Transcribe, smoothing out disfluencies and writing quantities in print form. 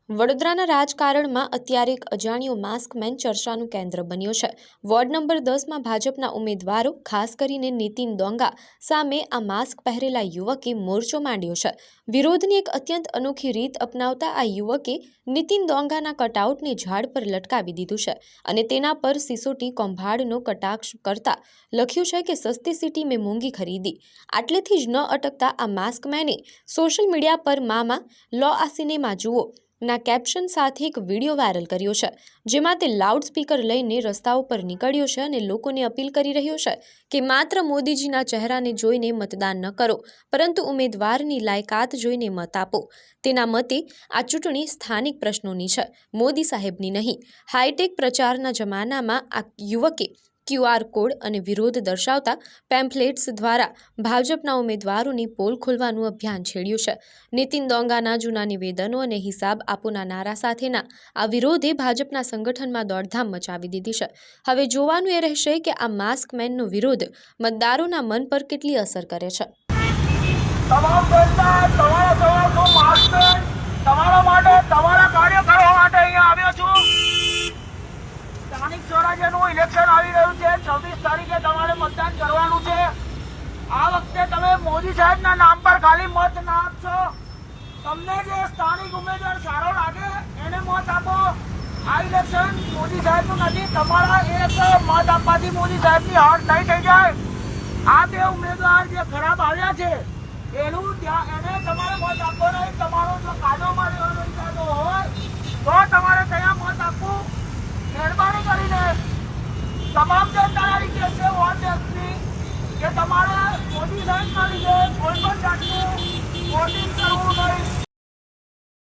વડોદરાના રાજકારણમાં અત્યારે એક અજાણ્યો માસ્કમેન ચર્ચાનું કેન્દ્ર બન્યો છે। વોર્ડ નંબર 10માં ભાજપના ઉમેદવારો ખાસ કરીને નીતિન ડોંગા સામે આ માસ્ક પહેરેલા યુવકે મોરચો માંડ્યો છે। વિરોધની એક અત્યંત અનોખી રીત અપનાવતા આ યુવકે નીતિન ડોંગાના કટઆઉટને ઝાડ પર લટકાવી દીધું છે અને તેના પર સિસોટી કૌભાંડનો કટાક્ષ કરતા લખ્યું છે કે સસ્તી સીટી મેં મોંઘી ખરીદી। આટલેથી જ ન અટકતા આ માસ્કમેને સોશિયલ મીડિયા પર મામા લો આ સિનેમા જુઓ ના કેપ્શન સાથે એક વિડીયો વાયરલ કર્યો છે, જેમાં તે લાઉડ સ્પીકર લઈને રસ્તાઓ પર નીકળ્યો છે અને લોકોને અપીલ કરી રહ્યો છે કે માત્ર મોદીજીના ચહેરાને જોઈને મતદાન ન કરો, પરંતુ ઉમેદવારની લાયકાત જોઈને મત આપો। તેના મતે આ ચૂંટણી સ્થાનિક પ્રશ્નોની છે, મોદી સાહેબની નહીં। હાઈટેક પ્રચારના જમાનામાં આ યુવકે QR કોડ અને વિરોધ દર્શાવતા પેમ્ફલેટ્સ દ્વારા ભાજપના ઉમેદવારોની પોલ ખોલવાનું અભિયાન છેડ્યું છે। નીતિન ડોંગાના જૂના નિવેદનો અને હિસાબ આપોના નારા સાથેના આ વિરોધે ભાજપના સંગઠનમાં દોડધામ મચાવી દીધી છે। હવે જોવાનું એ રહેશે કે આ માસ્કમેનનો વિરોધ મતદારોના મન પર કેટલી અસર કરે છે। તમામ જનતા તમારા સવારનો માસ્કમેન તમારા માટે તમારા કાર્ય કરવા માટે અહીંયા આવ્યો છું। સ્થાનિક સ્વરાજ્યનું ઇલેક્શન આવી રહ્યું છે। 26 તારીખે તમારે મતદાન કરવાનું છે। આ વખતે તમે મોદી સાહેબના નામ પર ખાલી મત ના આપશો। તમને જે સ્થાનિક ઉમેદવાર સારો લાગે એને મત આપો। આ ઇલેક્શન મોદી સાહેબનું નથી, તમારા એક મત આપવાથી મોદી સાહેબની હાર નહીં થઈ જાય। આ બે ઉમેદવાર જે ખરાબ આવ્યા છે એને તમારે મત આપવો નહીં। તમારો જો કાયદો માન્યો